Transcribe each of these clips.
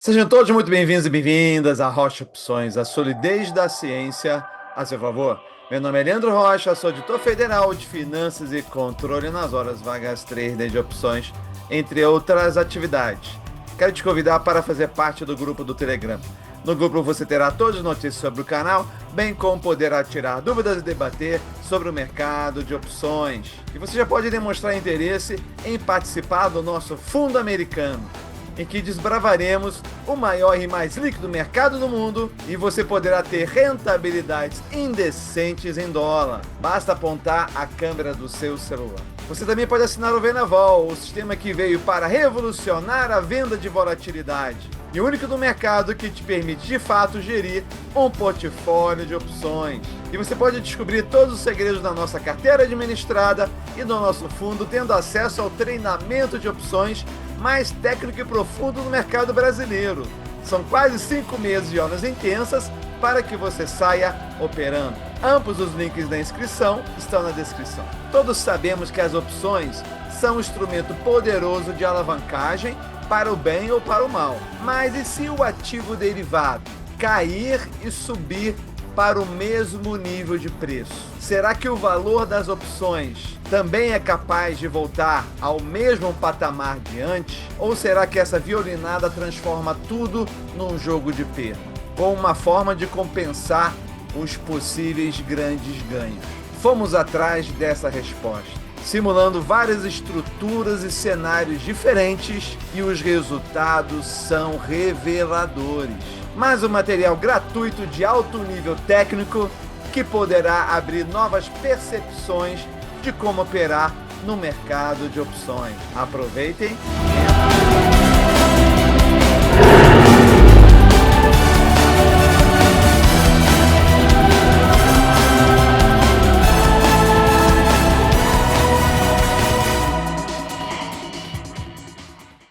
Sejam todos muito bem-vindos e bem-vindas à Rocha Opções, a solidez da ciência a seu favor. Meu nome é Leandro Rocha, sou editor federal de Finanças e Controle nas horas vagas 3D de opções, entre outras atividades. Quero te convidar para fazer parte do grupo do Telegram. No grupo você terá todas as notícias sobre o canal, bem como poderá tirar dúvidas e debater sobre o mercado de opções. E você já pode demonstrar interesse em participar do nosso Fundo Americano, em que desbravaremos o maior e mais líquido mercado do mundo e você poderá ter rentabilidades indecentes em dólar. Basta apontar a câmera do seu celular. Você também pode assinar o Venaval, o sistema que veio para revolucionar a venda de volatilidade e o único do mercado que te permite de fato gerir um portfólio de opções. E você pode descobrir todos os segredos da nossa carteira administrada e do nosso fundo, tendo acesso ao treinamento de opções mais técnico e profundo no mercado brasileiro. São quase 5 meses de aulas intensas para que você saia operando. Ambos os links da inscrição estão na descrição. Todos sabemos que as opções são um instrumento poderoso de alavancagem para o bem ou para o mal. Mas e se o ativo derivado cair e subir para o mesmo nível de preço? Será que o valor das opções também é capaz de voltar ao mesmo patamar de antes? Ou será que essa violinada transforma tudo num jogo de perda, ou uma forma de compensar os possíveis grandes ganhos? Fomos atrás dessa resposta, simulando várias estruturas e cenários diferentes, e os resultados são reveladores. Mais um material gratuito de alto nível técnico que poderá abrir novas percepções de como operar no mercado de opções. Aproveitem!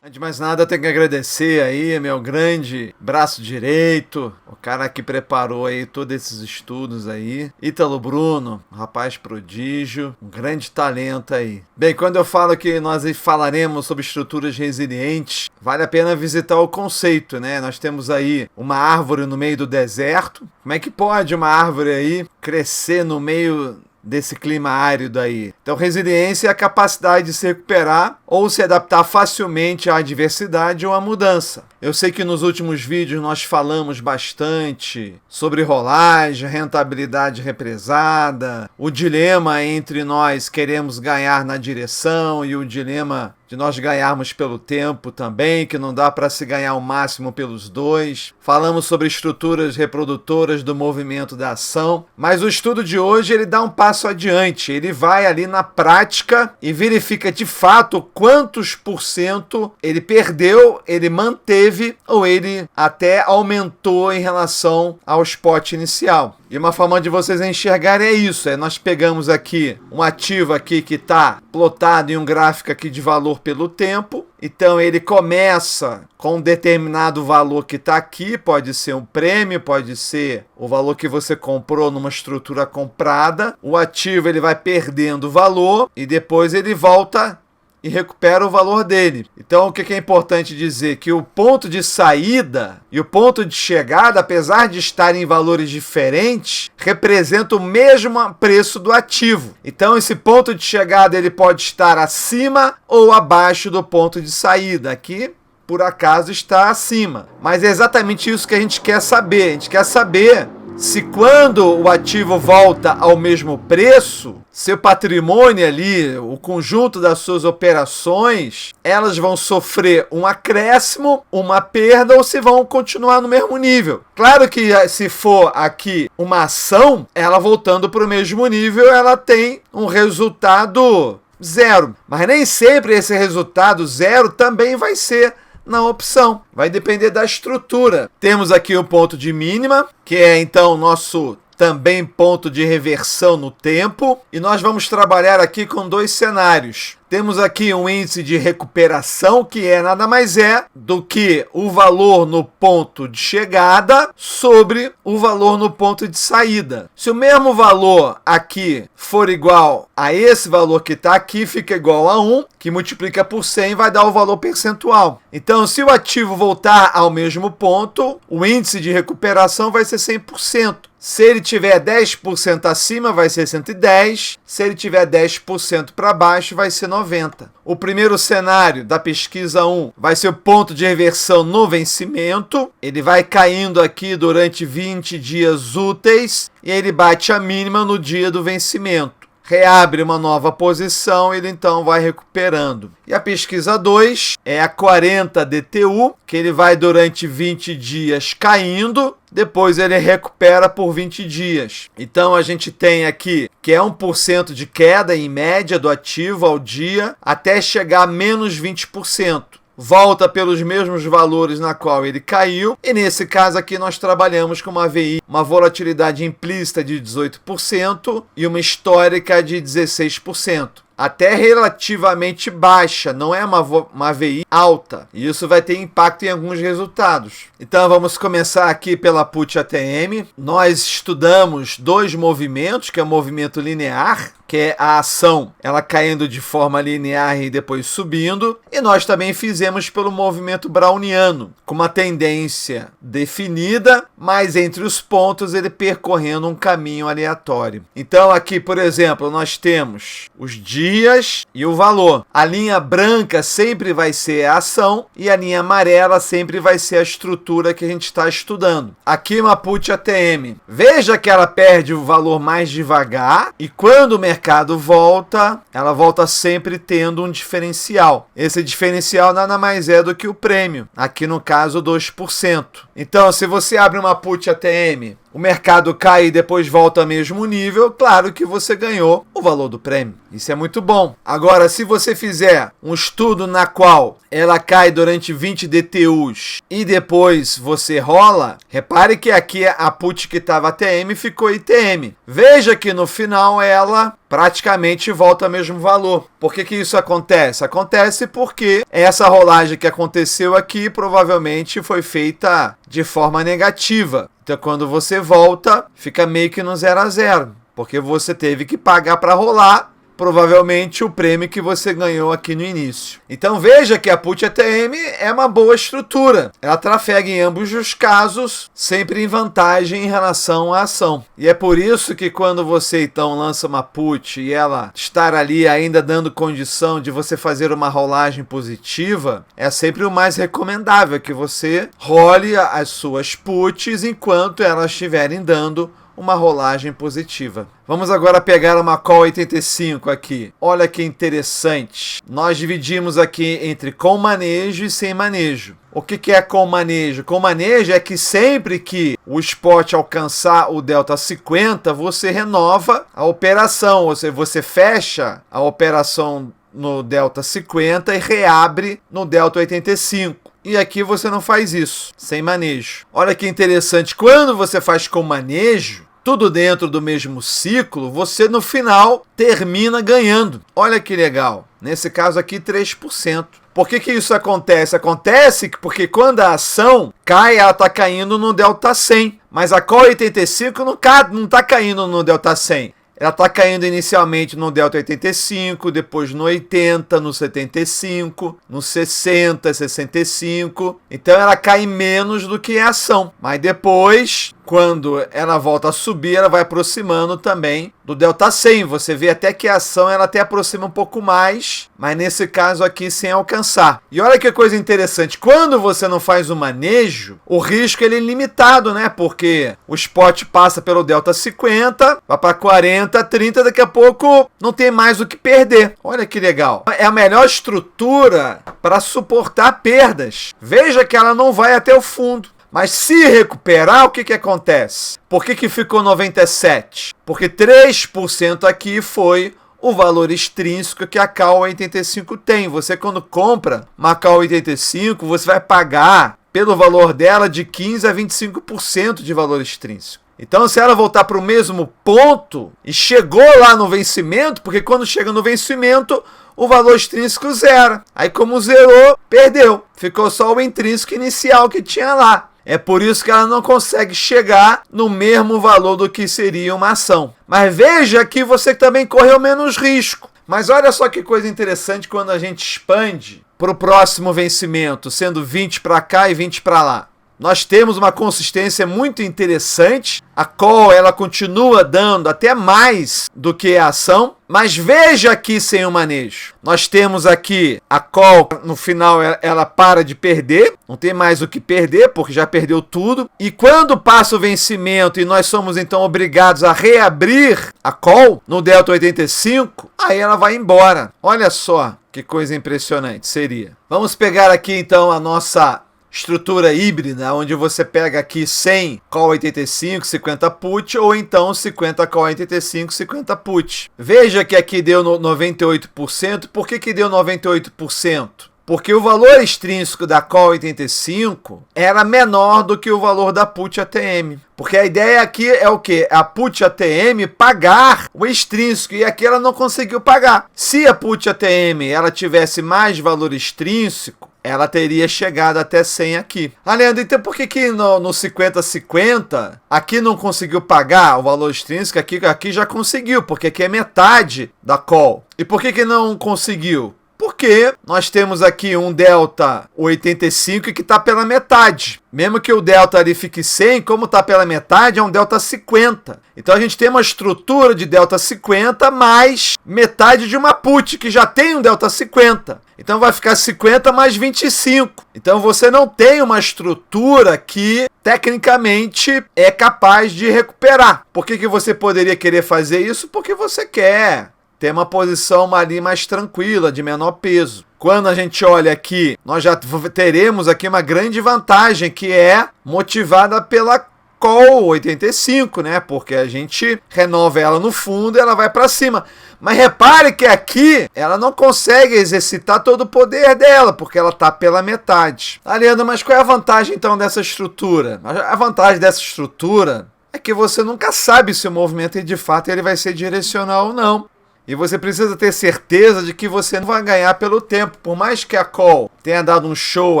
Antes de mais nada, eu tenho que agradecer aí meu grande braço direito, o cara que preparou aí todos esses estudos aí, Ítalo Bruno, um rapaz prodígio, um grande talento aí. Bem, quando eu falo que nós falaremos sobre estruturas resilientes, vale a pena visitar o conceito, né? Nós temos aí uma árvore no meio do deserto. Como é que pode uma árvore aí crescer no meio desse clima árido aí? Então, resiliência é a capacidade de se recuperar ou se adaptar facilmente à adversidade ou à mudança. Eu sei que nos últimos vídeos nós falamos bastante sobre rolagem, rentabilidade represada, o dilema entre nós queremos ganhar na direção e o dilema de nós ganharmos pelo tempo também, que não dá para se ganhar o máximo pelos dois. Falamos sobre estruturas reprodutoras do movimento da ação, mas o estudo de hoje ele dá um passo adiante, ele vai ali na prática e verifica de fato quantos por cento ele perdeu, ele manteve ou ele até aumentou em relação ao spot inicial. E uma forma de vocês enxergarem é isso, nós pegamos aqui um ativo aqui que está plotado em um gráfico aqui de valor pelo tempo. Então ele começa com um determinado valor que está aqui, pode ser um prêmio, pode ser o valor que você comprou numa estrutura comprada. O ativo ele vai perdendo valor e depois ele volta e recupera o valor dele. Então o que é importante dizer? Que o ponto de saída e o ponto de chegada, apesar de estarem em valores diferentes, representam o mesmo preço do ativo. Então esse ponto de chegada ele pode estar acima ou abaixo do ponto de saída. Aqui, por acaso, está acima. Mas é exatamente isso que a gente quer saber. A gente quer saber se quando o ativo volta ao mesmo preço, seu patrimônio ali, o conjunto das suas operações, elas vão sofrer um acréscimo, uma perda ou se vão continuar no mesmo nível. Claro que se for aqui uma ação, ela voltando para o mesmo nível, ela tem um resultado zero. Mas nem sempre esse resultado zero também vai ser na opção. Vai depender da estrutura. Temos aqui o ponto de mínima, que é então o nosso também ponto de reversão no tempo, e nós vamos trabalhar aqui com dois cenários. Temos aqui um índice de recuperação, que nada mais é do que o valor no ponto de chegada sobre o valor no ponto de saída. Se o mesmo valor aqui for igual a esse valor que está aqui, fica igual a 1, que multiplica por 100 vai dar o valor percentual. Então, se o ativo voltar ao mesmo ponto, o índice de recuperação vai ser 100%. Se ele tiver 10% acima, vai ser 110. Se ele tiver 10% para baixo, vai ser 90. O primeiro cenário da pesquisa 1 vai ser o ponto de reversão no vencimento. Ele vai caindo aqui durante 20 dias úteis e ele bate a mínima no dia do vencimento. Reabre uma nova posição, ele então vai recuperando. E a pesquisa 2 é a 40 DTU, que ele vai durante 20 dias caindo, depois ele recupera por 20 dias. Então a gente tem aqui que é 1% de queda em média do ativo ao dia, até chegar a menos 20%. Volta pelos mesmos valores na qual ele caiu, e nesse caso aqui nós trabalhamos com uma VI, uma volatilidade implícita de 18% e uma histórica de 16%. Até relativamente baixa, não é uma VI alta. E isso vai ter impacto em alguns resultados. Então vamos começar aqui pela put ATM. Nós estudamos dois movimentos, que é o movimento linear, que é a ação ela caindo de forma linear e depois subindo. E nós também fizemos pelo movimento browniano, com uma tendência definida, mas entre os pontos ele percorrendo um caminho aleatório. Então aqui, por exemplo, nós temos os dias e o valor. A linha branca sempre vai ser a ação e a linha amarela sempre vai ser a estrutura que a gente está estudando. Aqui uma put ATM. Veja que ela perde o valor mais devagar e quando o mercado volta, ela volta sempre tendo um diferencial. Esse diferencial nada mais é do que o prêmio. Aqui no caso 2%. Então se você abre uma put ATM, o mercado cai e depois volta ao mesmo nível, claro que você ganhou o valor do prêmio. Isso é muito bom. Agora, se você fizer um estudo na qual ela cai durante 20 DTUs e depois você rola, repare que aqui a put que estava ATM ficou ITM. Veja que no final ela praticamente volta ao mesmo valor. Por que isso acontece? Acontece porque essa rolagem que aconteceu aqui provavelmente foi feita de forma negativa. Então, quando você volta, fica meio que no 0 a 0, porque você teve que pagar para rolar, provavelmente, o prêmio que você ganhou aqui no início. Então, veja que a put ATM é uma boa estrutura. Ela trafega em ambos os casos, sempre em vantagem em relação à ação. E é por isso que quando você, então, lança uma put e ela estar ali ainda dando condição de você fazer uma rolagem positiva, é sempre o mais recomendável que você role as suas puts enquanto elas estiverem dando uma rolagem positiva. Vamos agora pegar uma call 85 aqui. Olha que interessante. Nós dividimos aqui entre com manejo e sem manejo. O que é com manejo? Com manejo é que sempre que o spot alcançar o delta 50, você renova a operação, ou seja, você fecha a operação no delta 50 e reabre no delta 85. E aqui você não faz isso, sem manejo. Olha que interessante, quando você faz com manejo, tudo dentro do mesmo ciclo, você no final termina ganhando. Olha que legal. Nesse caso aqui, 3%. Por que isso acontece? Acontece porque quando a ação cai, ela está caindo no delta 100. Mas a call 85 não está caindo no delta 100. Ela está caindo inicialmente no delta 85, depois no 80, no 75, no 60, 65. Então ela cai menos do que a ação. Mas depois, quando ela volta a subir, ela vai aproximando também do delta 100. Você vê até que a ação ela até aproxima um pouco mais, mas nesse caso aqui sem alcançar. E olha que coisa interessante, quando você não faz o manejo, o risco ele é limitado, né? Porque o spot passa pelo delta 50, vai para 40, 30, daqui a pouco não tem mais o que perder. Olha que legal. É a melhor estrutura para suportar perdas. Veja que ela não vai até o fundo. Mas se recuperar, o que acontece? Por que ficou 97? Porque 3% aqui foi o valor extrínseco que a call 85 tem. Você quando compra uma call 85, você vai pagar pelo valor dela de 15% a 25% de valor extrínseco. Então, se ela voltar para o mesmo ponto e chegou lá no vencimento, porque quando chega no vencimento, o valor extrínseco zera. Aí, como zerou, perdeu. Ficou só o intrínseco inicial que tinha lá. É por isso que ela não consegue chegar no mesmo valor do que seria uma ação. Mas veja que você também correu menos risco. Mas olha só que coisa interessante quando a gente expande para o próximo vencimento, sendo 20 para cá e 20 para lá. Nós temos uma consistência muito interessante. A call, ela continua dando até mais do que a ação. Mas veja aqui sem o manejo. Nós temos aqui a call, no final ela para de perder. Não tem mais o que perder, porque já perdeu tudo. E quando passa o vencimento e nós somos então obrigados a reabrir a call no delta 85, aí ela vai embora. Olha só que coisa impressionante seria. Vamos pegar aqui então a nossa estrutura híbrida, onde você pega aqui 100 call 85, 50 put, ou então 50 call 85, 50 put. Veja que aqui deu 98%. Por que deu 98%? Porque o valor extrínseco da call 85 era menor do que o valor da put ATM. Porque a ideia aqui é o quê? A put ATM pagar o extrínseco, e aqui ela não conseguiu pagar. Se a put ATM ela tivesse mais valor extrínseco, ela teria chegado até 100 aqui. Leandro, então por que no 50-50 aqui não conseguiu pagar o valor extrínseco? Aqui já conseguiu, porque aqui é metade da call. E por que não conseguiu? Porque nós temos aqui um delta 85 que está pela metade. Mesmo que o delta ali fique 100, como está pela metade, é um delta 50. Então a gente tem uma estrutura de delta 50 mais metade de uma put, que já tem um delta 50. Então vai ficar 50 mais 25. Então você não tem uma estrutura que tecnicamente é capaz de recuperar. Por que você poderia querer fazer isso? Porque você quer ter uma posição ali mais tranquila, de menor peso. Quando a gente olha aqui, nós já teremos aqui uma grande vantagem, que é motivada pela call 85, né? Porque a gente renova ela no fundo e ela vai para cima. Mas repare que aqui ela não consegue exercitar todo o poder dela, porque ela está pela metade. Leandro, mas qual é a vantagem então dessa estrutura? A vantagem dessa estrutura é que você nunca sabe se o movimento de fato ele vai ser direcional ou não. E você precisa ter certeza de que você não vai ganhar pelo tempo. Por mais que a call tenha dado um show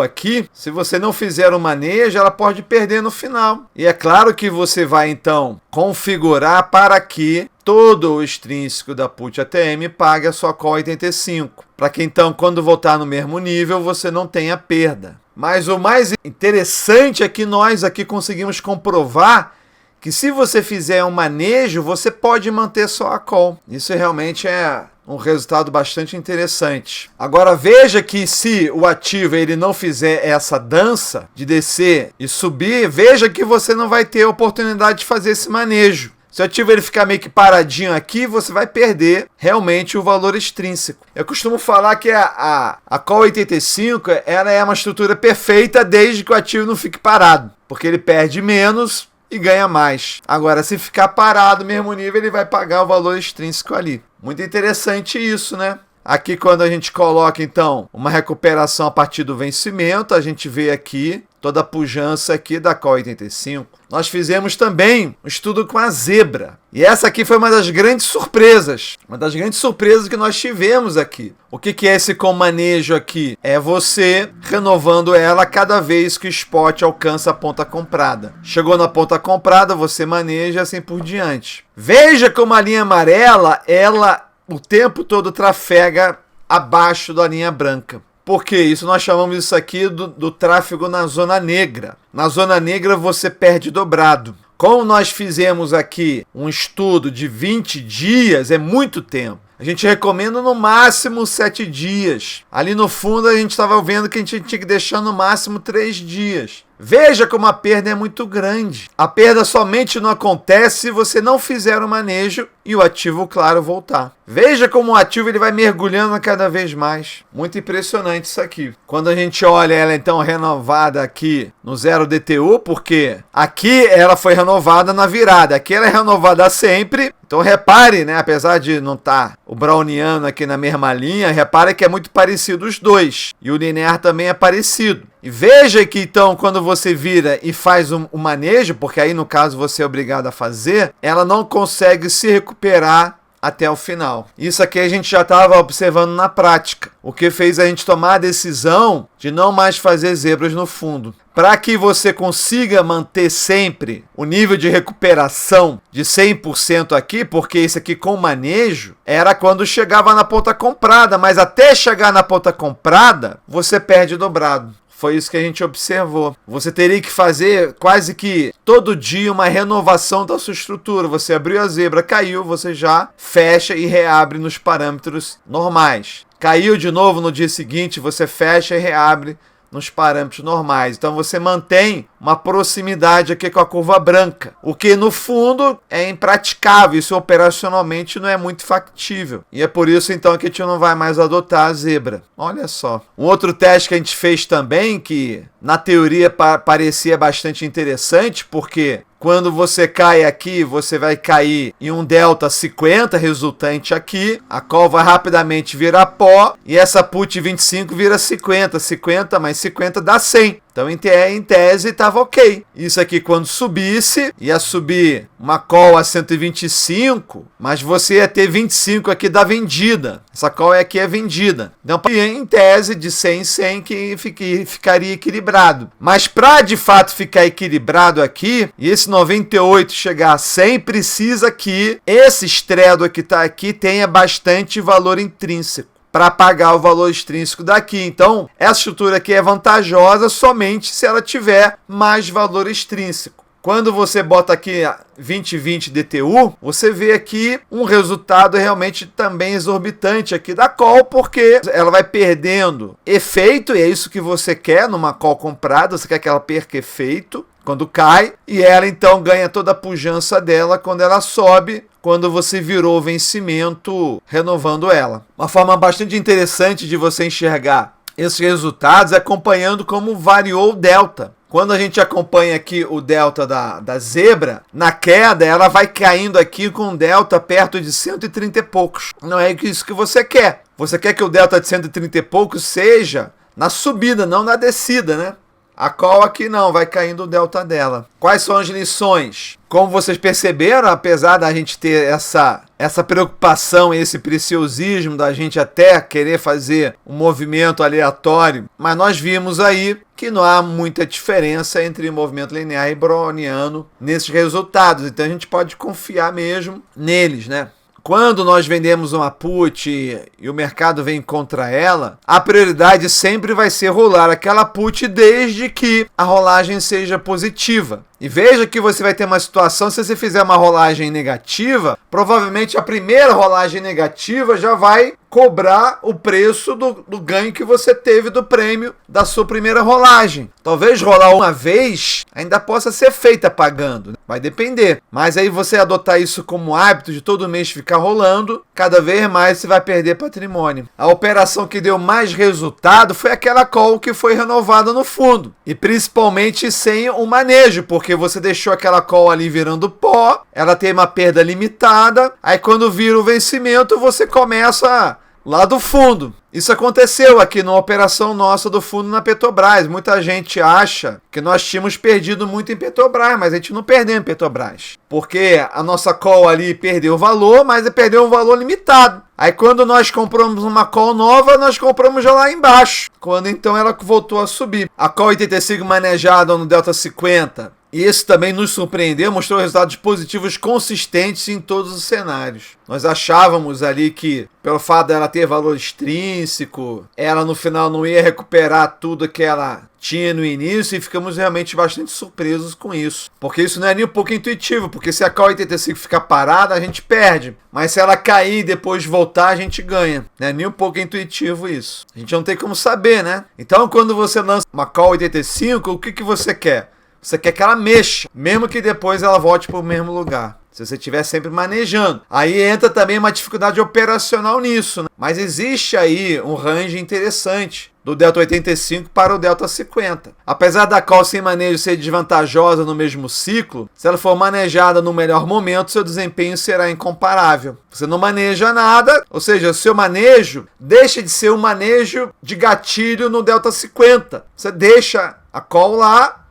aqui, se você não fizer o manejo, ela pode perder no final. E é claro que você vai, então, configurar para que todo o extrínseco da put ATM pague a sua call 85. Para que, então, quando voltar no mesmo nível, você não tenha perda. Mas o mais interessante é que nós aqui conseguimos comprovar que se você fizer um manejo, você pode manter só a call. Isso realmente é um resultado bastante interessante. Agora veja que se o ativo ele não fizer essa dança de descer e subir, veja que você não vai ter oportunidade de fazer esse manejo. Se o ativo ele ficar meio que paradinho aqui, você vai perder realmente o valor extrínseco. Eu costumo falar que a call 85 ela é uma estrutura perfeita desde que o ativo não fique parado, porque ele perde menos e ganha mais. Agora, se ficar parado no mesmo nível, ele vai pagar o valor extrínseco ali. Muito interessante isso, né? Aqui, quando a gente coloca, então, uma recuperação a partir do vencimento, a gente vê aqui toda a pujança aqui da call 85. Nós fizemos também um estudo com a zebra. E essa aqui foi uma das grandes surpresas. Uma das grandes surpresas que nós tivemos aqui. O que é esse com manejo aqui? É você renovando ela cada vez que o spot alcança a ponta comprada. Chegou na ponta comprada, você maneja assim por diante. Veja como a linha amarela, ela o tempo todo trafega abaixo da linha branca. Por que isso? Nós chamamos isso aqui do tráfego na zona negra. Na zona negra você perde dobrado. Como nós fizemos aqui um estudo de 20 dias, é muito tempo. A gente recomenda no máximo 7 dias. Ali no fundo a gente estava vendo que a gente tinha que deixar no máximo 3 dias. Veja como a perda é muito grande. A perda somente não acontece se você não fizer o manejo e o ativo, claro, voltar. Veja como o ativo ele vai mergulhando cada vez mais. Muito impressionante isso aqui. Quando a gente olha ela então renovada aqui no 0 DTU, porque aqui ela foi renovada na virada. Aqui ela é renovada sempre Então repare, né, apesar de não estar o browniano aqui na mesma linha, repare que é muito parecido os dois. E o linear também é parecido. E veja que então quando você vira e faz o manejo, porque aí no caso você é obrigado a fazer, ela não consegue se recuperar até o final. Isso aqui a gente já estava observando na prática, o que fez a gente tomar a decisão de não mais fazer zebras no fundo. Para que você consiga manter sempre o nível de recuperação de 100% aqui, porque esse aqui com manejo era quando chegava na ponta comprada, mas até chegar na ponta comprada, você perde dobrado. Foi isso que a gente observou. Você teria que fazer quase que todo dia uma renovação da sua estrutura. Você abriu a zebra, caiu, você já fecha e reabre nos parâmetros normais. Caiu de novo no dia seguinte, você fecha e reabre nos parâmetros normais. Então você mantém uma proximidade aqui com a curva branca, o que no fundo é impraticável, isso operacionalmente não é muito factível. E é por isso então que a gente não vai mais adotar a zebra. Olha só. Um outro teste que a gente fez também, que na teoria parecia bastante interessante, porque quando você cai aqui, você vai cair em um delta 50 resultante aqui. A call vai rapidamente virar pó e essa put 25 vira 50. 50 mais 50 dá 100. Então, em tese, estava ok. Isso aqui, quando subisse, ia subir uma call a 125, mas você ia ter 25 aqui da vendida. Essa call aqui é vendida. Então, em tese, de 100 em 100, que ficaria equilibrado. Mas para, de fato, ficar equilibrado aqui, e esse 98 chegar a 100, precisa que esse estredo que está aqui tenha bastante valor intrínseco para pagar o valor extrínseco daqui. Então, essa estrutura aqui é vantajosa somente se ela tiver mais valor extrínseco. Quando você bota aqui 2020 DTU, você vê aqui um resultado realmente também exorbitante aqui da call, porque ela vai perdendo efeito, e é isso que você quer numa call comprada, você quer que ela perca efeito quando cai, e ela então ganha toda a pujança dela quando ela sobe, quando você virou o vencimento renovando ela. Uma forma bastante interessante de você enxergar esses resultados é acompanhando como variou o delta. Quando a gente acompanha aqui o delta da zebra, na queda ela vai caindo aqui com um delta perto de 130 e poucos. Não é isso que você quer. Você quer que o delta de 130 e poucos seja na subida, não na descida, né? A call aqui não, vai caindo o delta dela. Quais são as lições? Como vocês perceberam, apesar da gente ter essa preocupação, esse preciosismo da gente até querer fazer um movimento aleatório, mas nós vimos aí que não há muita diferença entre movimento linear e browniano nesses resultados. Então a gente pode confiar mesmo neles, né? Quando nós vendemos uma put e o mercado vem contra ela, a prioridade sempre vai ser rolar aquela put desde que a rolagem seja positiva. E veja que você vai ter uma situação, se você fizer uma rolagem negativa, provavelmente a primeira rolagem negativa já vai cobrar o preço do ganho que você teve do prêmio da sua primeira rolagem. Talvez rolar uma vez ainda possa ser feita pagando, vai depender. Mas aí você adotar isso como hábito de todo mês ficar rolando, cada vez mais você vai perder patrimônio. A operação que deu mais resultado foi aquela call que foi renovada no fundo. E principalmente sem o manejo, porque você deixou aquela call ali virando pó, ela tem uma perda limitada, aí quando vira o vencimento você começa lá do fundo. Isso aconteceu aqui numa operação nossa do fundo na Petrobras. Muita gente acha que nós tínhamos perdido muito em Petrobras, mas a gente não perdeu em Petrobras. Porque a nossa call ali perdeu valor, mas perdeu um valor limitado. Aí quando nós compramos uma call nova, nós compramos já lá embaixo. Quando então ela voltou a subir. A call 85 manejada no Delta 50. E esse também nos surpreendeu, mostrou resultados positivos consistentes em todos os cenários. Nós achávamos ali que, pelo fato dela ter valor extrínseco, ela no final não ia recuperar tudo que ela tinha no início, e ficamos realmente bastante surpresos com isso. Porque isso não é nem um pouco intuitivo, porque se a call 85 ficar parada, a gente perde. Mas se ela cair e depois voltar, a gente ganha. Não é nem um pouco intuitivo isso. A gente não tem como saber, né? Então, quando você lança uma call 85, o que você quer? Você quer que ela mexa, mesmo que depois ela volte para o mesmo lugar. Se você estiver sempre manejando. Aí entra também uma dificuldade operacional nisso, né? Mas existe aí um range interessante do delta 85 para o delta 50. Apesar da call sem manejo ser desvantajosa no mesmo ciclo, se ela for manejada no melhor momento, seu desempenho será incomparável. Você não maneja nada, ou seja, o seu manejo deixa de ser um manejo de gatilho no delta 50. Você deixa a call lá,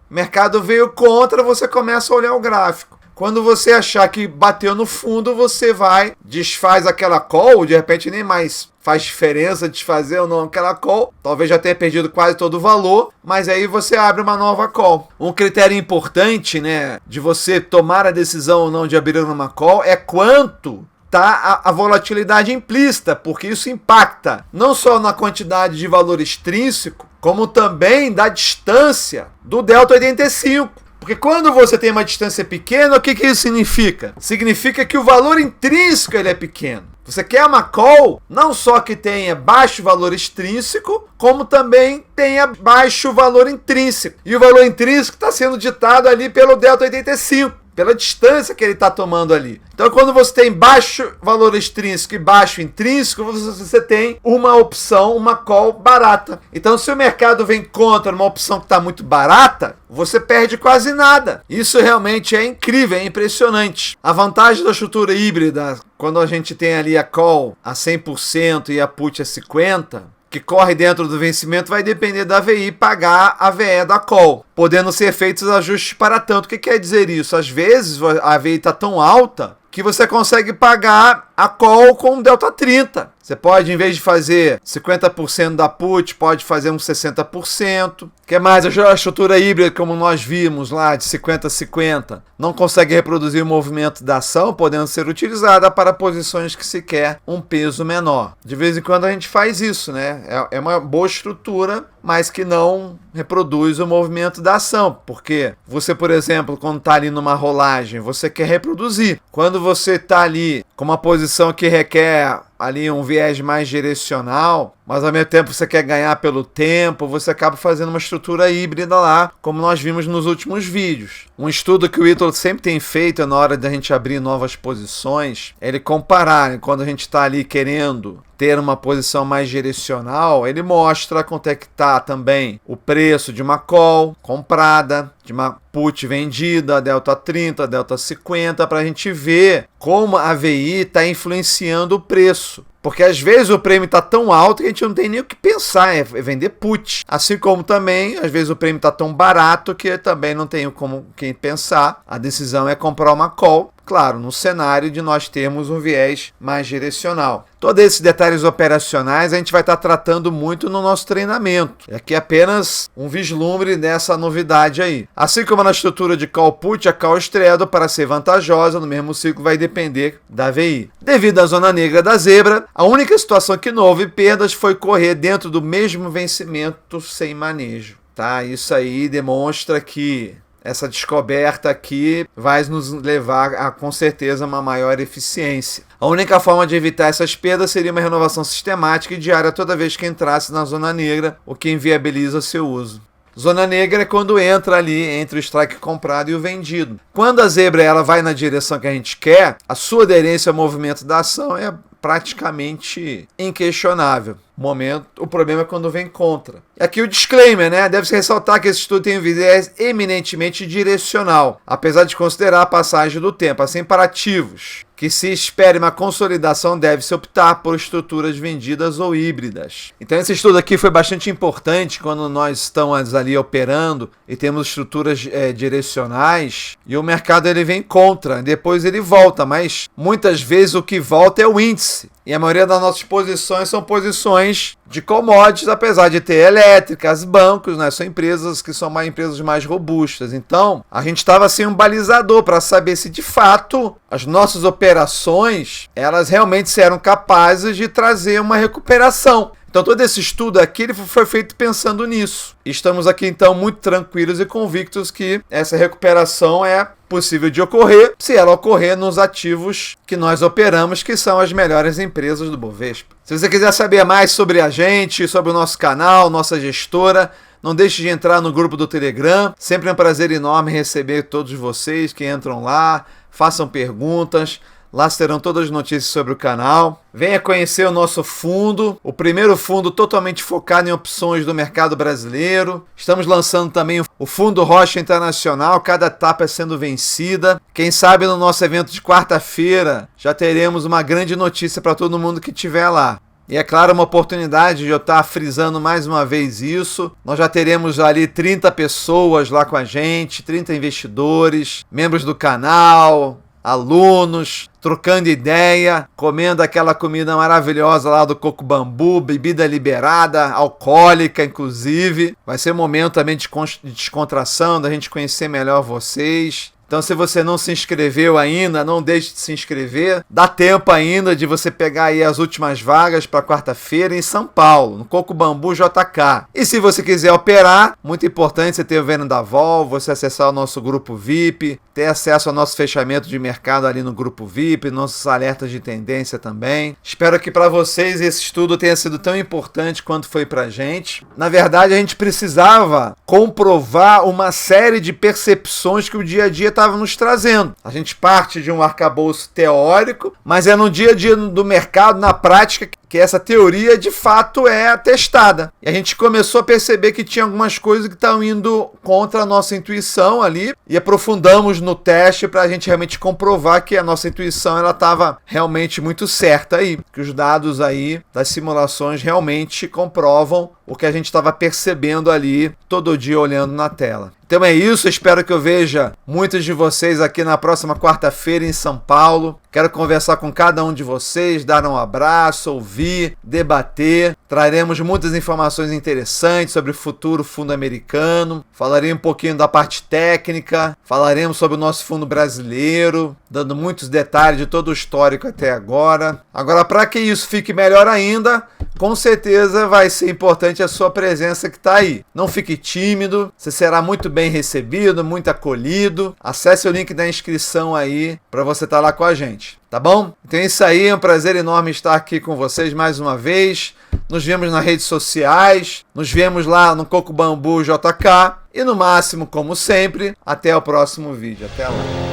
o mercado veio contra, você começa a olhar o gráfico. Quando você achar que bateu no fundo, você vai, desfaz aquela call, de repente nem mais faz diferença desfazer ou não aquela call, talvez já tenha perdido quase todo o valor, mas aí você abre uma nova call. Um critério importante, né, de você tomar a decisão ou não de abrir uma call é quanto tá a volatilidade implícita, porque isso impacta não só na quantidade de valor extrínseco, como também da distância do delta 85. Porque quando você tem uma distância pequena, o que isso significa? Significa que o valor intrínseco ele é pequeno. Você quer uma call não só que tenha baixo valor extrínseco, como também tenha baixo valor intrínseco. E o valor intrínseco está sendo ditado ali pelo delta 85. Pela distância que ele está tomando ali. Então, quando você tem baixo valor extrínseco e baixo intrínseco, você tem uma opção, uma call barata. Então, se o mercado vem contra uma opção que está muito barata, você perde quase nada. Isso realmente é incrível, é impressionante. A vantagem da estrutura híbrida, quando a gente tem ali a call a 100% e a put a 50%, que corre dentro do vencimento, vai depender da VI pagar a VE da call, podendo ser feitos ajustes para tanto. O que quer dizer isso? Às vezes a VI está tão alta que você consegue pagar a call com delta 30. Você pode, em vez de fazer 50% da put, pode fazer uns 60%. O que mais? A estrutura híbrida, como nós vimos lá, de 50-50, não consegue reproduzir o movimento da ação, podendo ser utilizada para posições que se quer um peso menor. De vez em quando a gente faz isso, né? É uma boa estrutura, mas que não reproduz o movimento da ação. Porque você, por exemplo, quando está ali numa rolagem, você quer reproduzir. Quando você está ali com uma posição que requer ali um viés mais direcional, mas ao mesmo tempo você quer ganhar pelo tempo, você acaba fazendo uma estrutura híbrida lá, como nós vimos nos últimos vídeos. Um estudo que o Ítalo sempre tem feito na hora da gente abrir novas posições, é ele comparar, quando a gente está ali querendo ter uma posição mais direcional, ele mostra quanto é que está também o preço de uma call comprada, de uma put vendida, delta 30, delta 50, para a gente ver como a VI está influenciando o preço. Porque às vezes o prêmio está tão alto que a gente não tem nem o que pensar, é vender put. Assim como também, às vezes o prêmio está tão barato que também não tenho como quem pensar. A decisão é comprar uma call, claro, no cenário de nós termos um viés mais direcional. Todos esses detalhes operacionais a gente vai estar tratando muito no nosso treinamento. Aqui é apenas um vislumbre dessa novidade aí. Assim como na estrutura de call put, a call straddle, para ser vantajosa no mesmo ciclo, vai depender da VI. Devido à zona negra da zebra, a única situação que não houve perdas foi correr dentro do mesmo vencimento sem manejo. Tá? Isso aí demonstra que essa descoberta aqui vai nos levar a, com certeza, uma maior eficiência. A única forma de evitar essas perdas seria uma renovação sistemática e diária toda vez que entrasse na zona negra, o que inviabiliza seu uso. Zona negra é quando entra ali entre o strike comprado e o vendido. Quando a zebra ela vai na direção que a gente quer, a sua aderência ao movimento da ação é praticamente inquestionável. O problema é quando vem contra. E aqui o disclaimer, né? Deve-se ressaltar que esse estudo tem um viés eminentemente direcional, apesar de considerar a passagem do tempo. Assim, para ativos que se espere uma consolidação, deve-se optar por estruturas vendidas ou híbridas. Então esse estudo aqui foi bastante importante quando nós estamos ali operando e temos estruturas direcionais e o mercado ele vem contra, depois ele volta, mas muitas vezes o que volta é o índice. E a maioria das nossas posições são posições de commodities, apesar de ter elétricas, bancos, né? São empresas que são empresas mais robustas. Então, a gente estava assim um balizador para saber se de fato as nossas operações, elas realmente eram capazes de trazer uma recuperação. Então todo esse estudo aqui ele foi feito pensando nisso. Estamos aqui então muito tranquilos e convictos que essa recuperação é possível de ocorrer, se ela ocorrer nos ativos que nós operamos, que são as melhores empresas do Bovespa. Se você quiser saber mais sobre a gente, sobre o nosso canal, nossa gestora, não deixe de entrar no grupo do Telegram. Sempre é um prazer enorme receber todos vocês que entram lá, façam perguntas. Lá terão todas as notícias sobre o canal. Venha conhecer o nosso fundo, o primeiro fundo totalmente focado em opções do mercado brasileiro. Estamos lançando também o Fundo Rocha Internacional, cada etapa sendo vencida. Quem sabe no nosso evento de quarta-feira já teremos uma grande notícia para todo mundo que estiver lá. E é claro, uma oportunidade de eu estar frisando mais uma vez isso. Nós já teremos ali 30 pessoas lá com a gente, 30 investidores, membros do canal, alunos, trocando ideia, comendo aquela comida maravilhosa lá do Coco Bambu, bebida liberada, alcoólica inclusive. Vai ser um momento também de descontração, da gente conhecer melhor vocês. Então, se você não se inscreveu ainda, não deixe de se inscrever. Dá tempo ainda de você pegar aí as últimas vagas para quarta-feira em São Paulo, no Coco Bambu JK. E se você quiser operar, muito importante você ter o Vendaval, você acessar o nosso grupo VIP, ter acesso ao nosso fechamento de mercado ali no grupo VIP, nossos alertas de tendência também. Espero que para vocês esse estudo tenha sido tão importante quanto foi para a gente. Na verdade, a gente precisava comprovar uma série de percepções que o dia a dia estava nos trazendo. A gente parte de um arcabouço teórico, mas é no dia a dia do mercado, na prática, que essa teoria de fato é testada. E a gente começou a perceber que tinha algumas coisas que estavam indo contra a nossa intuição ali e aprofundamos no teste para a gente realmente comprovar que a nossa intuição ela estava realmente muito certa aí, que os dados aí das simulações realmente comprovam o que a gente estava percebendo ali todo dia olhando na tela. Então é isso, espero que eu veja muitos de vocês aqui na próxima quarta-feira em São Paulo. Quero conversar com cada um de vocês, dar um abraço, ouvir, debater. Traremos muitas informações interessantes sobre o futuro fundo americano. Falarei um pouquinho da parte técnica. Falaremos sobre o nosso fundo brasileiro, dando muitos detalhes de todo o histórico até agora. Agora, para que isso fique melhor ainda, com certeza vai ser importante a sua presença que está aí. Não fique tímido, você será muito bem recebido, muito acolhido. Acesse o link da inscrição aí para você estar lá com a gente. Tá bom? Então é isso aí, é um prazer enorme estar aqui com vocês mais uma vez. Nos vemos nas redes sociais, nos vemos lá no Coco Bambu JK e no máximo, como sempre, até o próximo vídeo. Até lá.